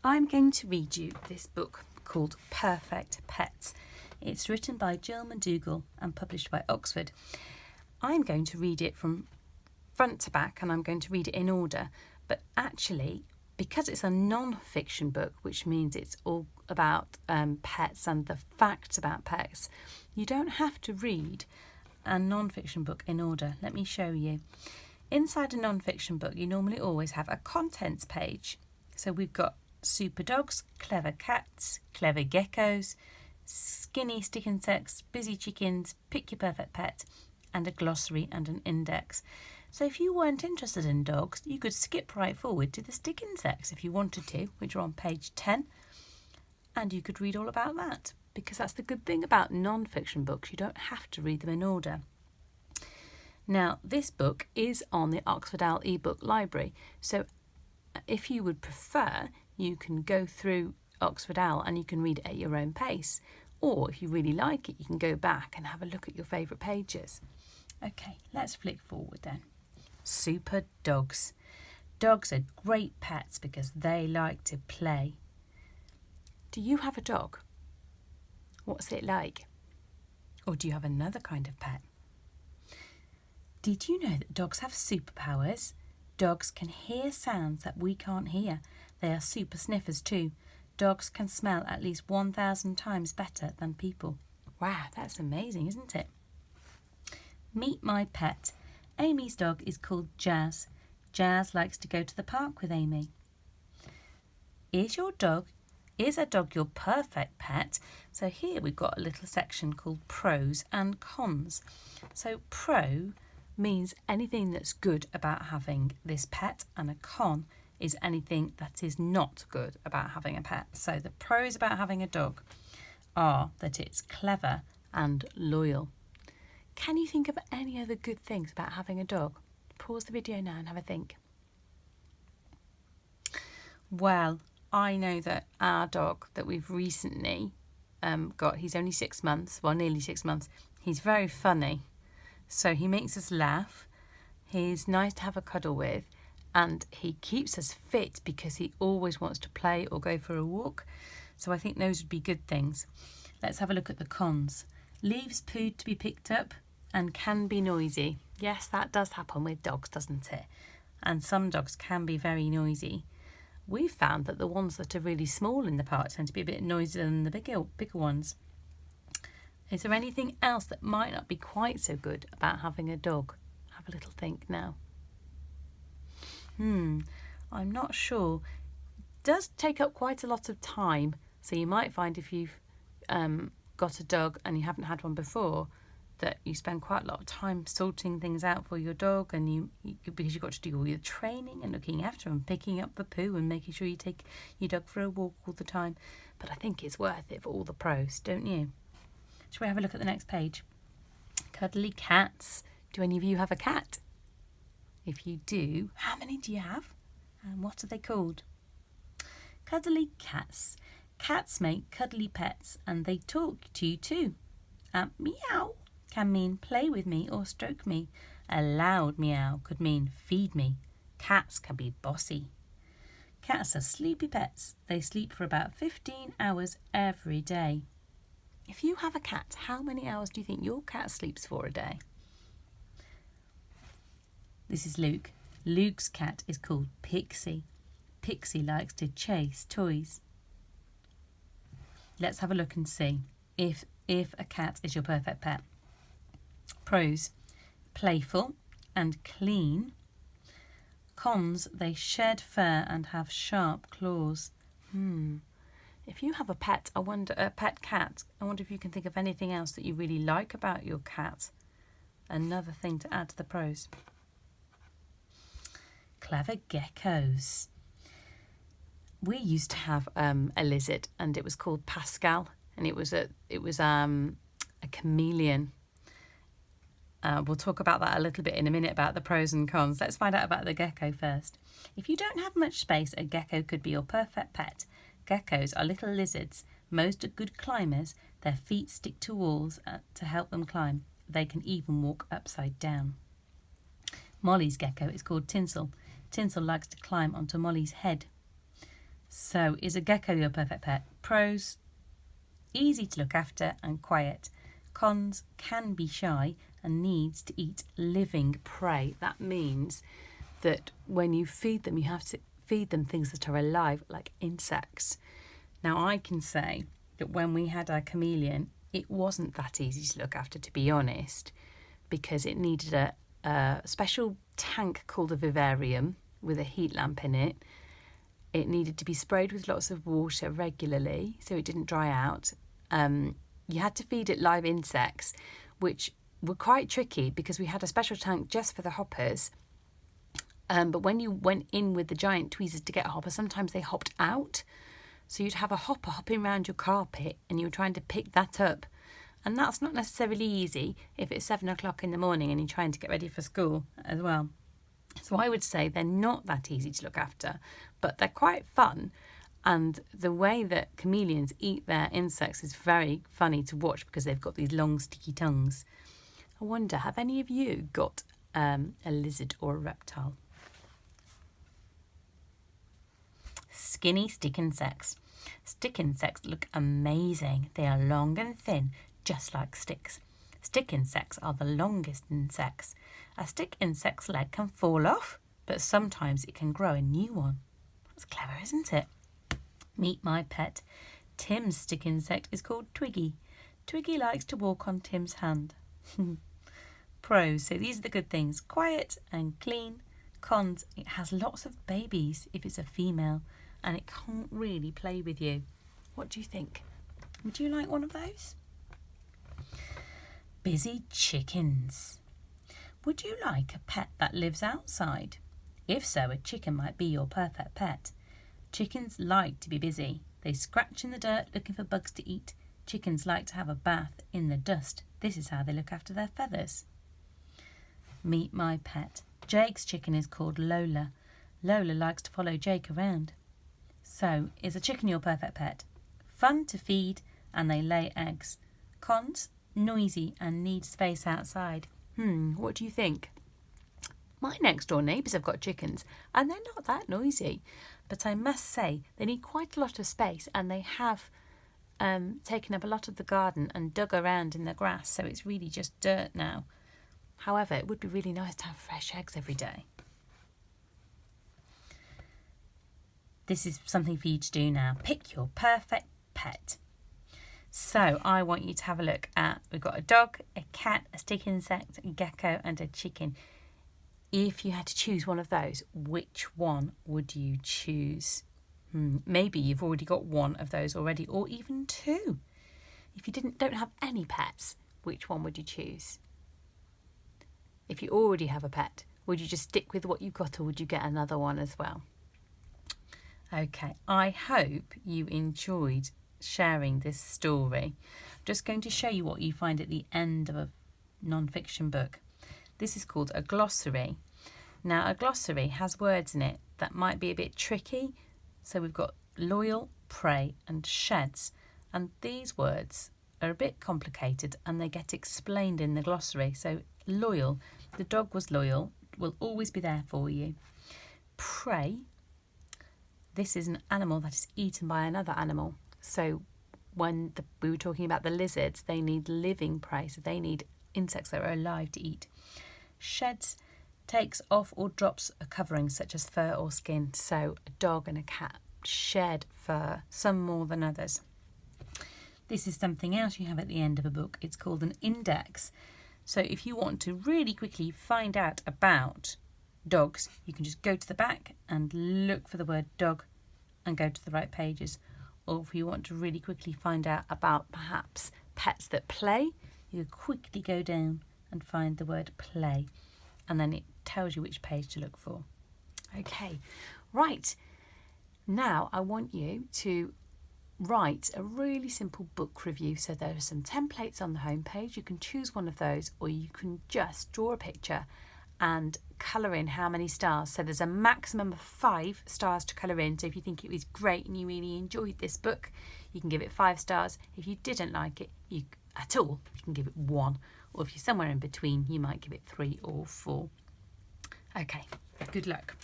I'm going to read you this book called Perfect Pets. It's written by Jill McDougall and published by Oxford. I'm going to read it from front to back and I'm going to read it in order, but actually, because it's a non-fiction book, which means it's all about pets and the facts about pets, you don't have to read a non-fiction book in order. Let me show you. Inside a non-fiction book, you normally always have a contents page. So we've got super dogs, clever cats, clever geckos, skinny stick insects, busy chickens, pick your perfect pet, and a glossary and an index. So if you weren't interested in dogs, you could skip right forward to the stick insects if you wanted to, which are on page 10, and you could read all about that, because that's the good thing about non-fiction books. You don't have to read them in order. Now, this book is on the Oxford Owl ebook library, so if you would prefer, you can go through Oxford Owl and you can read it at your own pace. Or if you really like it, you can go back and have a look at your favourite pages. Okay, let's flick forward then. Super dogs. Dogs are great pets because they like to play. Do you have a dog? What's it like? Or do you have another kind of pet? Did you know that dogs have superpowers? Dogs can hear sounds that we can't hear. They are super sniffers too. Dogs can smell at least 1,000 times better than people. Wow, that's amazing, isn't it? Meet my pet. Amy's dog is called Jazz. Jazz likes to go to the park with Amy. Is a dog your perfect pet? So here we've got a little section called pros and cons. So pro means anything that's good about having this pet, and a con is anything that is not good about having a pet. So the pros about having a dog are that it's clever and loyal. Can you think of any other good things about having a dog? Pause the video now and have a think. Well, I know that our dog that we've recently got, he's only 6 months, well, nearly 6 months. He's very funny. So he makes us laugh. He's nice to have a cuddle with. And he keeps us fit because he always wants to play or go for a walk. So I think those would be good things. Let's have a look at the cons. Leaves poo to be picked up and can be noisy. Yes, that does happen with dogs, doesn't it? And some dogs can be very noisy. We've found that the ones that are really small in the park tend to be a bit noisier than the bigger ones. Is there anything else that might not be quite so good about having a dog? Have a little think now. I'm not sure. It does take up quite a lot of time. So you might find if you've got a dog and you haven't had one before, that you spend quite a lot of time sorting things out for your dog, and because you've got to do all your training and looking after them, picking up the poo and making sure you take your dog for a walk all the time. But I think it's worth it for all the pros, don't you? Shall we have a look at the next page? Cuddly cats. Do any of you have a cat? If you do, how many do you have? And what are they called? Cuddly cats. Cats make cuddly pets and they talk to you too. Meow can mean play with me or stroke me. A loud meow could mean feed me. Cats can be bossy. Cats are sleepy pets. They sleep for about 15 hours every day. If you have a cat, how many hours do you think your cat sleeps for a day? This is Luke. Luke's cat is called Pixie. Pixie likes to chase toys. Let's have a look and see if a cat is your perfect pet. Pros: playful and clean. Cons: they shed fur and have sharp claws. If you have a pet cat, I wonder if you can think of anything else that you really like about your cat. Another thing to add to the pros. Clever geckos. We used to have a lizard, and it was called Pascal, and it was a chameleon. We'll talk about that a little bit in a minute, about the pros and cons. Let's find out about the gecko first. If you don't have much space, a gecko could be your perfect pet. Geckos are little lizards. Most are good climbers. Their feet stick to walls to help them climb. They can even walk upside down. Molly's gecko is called Tinsel. Tinsel likes to climb onto Molly's head. So, is a gecko your perfect pet? Pros: easy to look after and quiet. Cons: can be shy and needs to eat living prey. That means that when you feed them, you have to feed them things that are alive, like insects. Now, I can say that when we had our chameleon, it wasn't that easy to look after, to be honest, because it needed a special tank called a vivarium with a heat lamp in it. It needed to be sprayed with lots of water regularly so it didn't dry out. You had to feed it live insects, which were quite tricky because we had a special tank just for the hoppers. But when you went in with the giant tweezers to get a hopper, sometimes they hopped out. So you'd have a hopper hopping around your carpet and you were trying to pick that up. And that's not necessarily easy if it's 7 o'clock in the morning and you're trying to get ready for school as well. So I would say they're not that easy to look after, but they're quite fun. And the way that chameleons eat their insects is very funny to watch because they've got these long sticky tongues. I wonder, have any of you got a lizard or a reptile? Skinny stick insects. Stick insects look amazing. They are long and thin, just like sticks. Stick insects are the longest insects. A stick insect's leg can fall off, but sometimes it can grow a new one. That's clever, isn't it? Meet my pet. Tim's stick insect is called Twiggy. Twiggy likes to walk on Tim's hand. Pros, so these are the good things. Quiet and clean. Cons, it has lots of babies if it's a female, and it can't really play with you. What do you think? Would you like one of those? Busy chickens. Would you like a pet that lives outside? If so, a chicken might be your perfect pet. Chickens like to be busy. They scratch in the dirt looking for bugs to eat. Chickens like to have a bath in the dust. This is how they look after their feathers. Meet my pet. Jake's chicken is called Lola. Lola likes to follow Jake around. So, is a chicken your perfect pet? Fun to feed and they lay eggs. Cons: noisy and need space outside. What do you think? My next door neighbours have got chickens and they're not that noisy. But I must say they need quite a lot of space and they have taken up a lot of the garden and dug around in the grass, so it's really just dirt now. However, it would be really nice to have fresh eggs every day. This is something for you to do now. Pick your perfect pet. So I want you to have a look at, we've got a dog, a cat, a stick insect, a gecko and a chicken. If you had to choose one of those, which one would you choose? Maybe you've already got one of those already, or even two. If you don't have any pets, which one would you choose? If you already have a pet, would you just stick with what you've got or would you get another one as well? Okay, I hope you enjoyed sharing this story. I'm just going to show you what you find at the end of a non-fiction book. This is called a glossary. Now, a glossary has words in it that might be a bit tricky. So we've got loyal, prey and sheds. And these words are a bit complicated and they get explained in the glossary. So loyal, the dog was loyal, will always be there for you. Prey, this is an animal that is eaten by another animal. So when we were talking about the lizards, they need living prey, so they need insects that are alive to eat. Sheds, takes off or drops a covering such as fur or skin. So a dog and a cat shed fur, some more than others. This is something else you have at the end of a book. It's called an index. So if you want to really quickly find out about dogs, you can just go to the back and look for the word dog and go to the right pages. Or if you want to really quickly find out about perhaps pets that play, you quickly go down and find the word play, and then it tells you which page to look for. Okay, right. Now I want you to write a really simple book review. So there are some templates on the home page. You can choose one of those, or you can just draw a picture and colour in how many stars. So there's a maximum of 5 stars to colour in. So if you think it was great and you really enjoyed this book, you can give it 5 stars. If you didn't like it at all, you can give it 1. Or if you're somewhere in between, you might give it 3 or 4. Okay, good luck.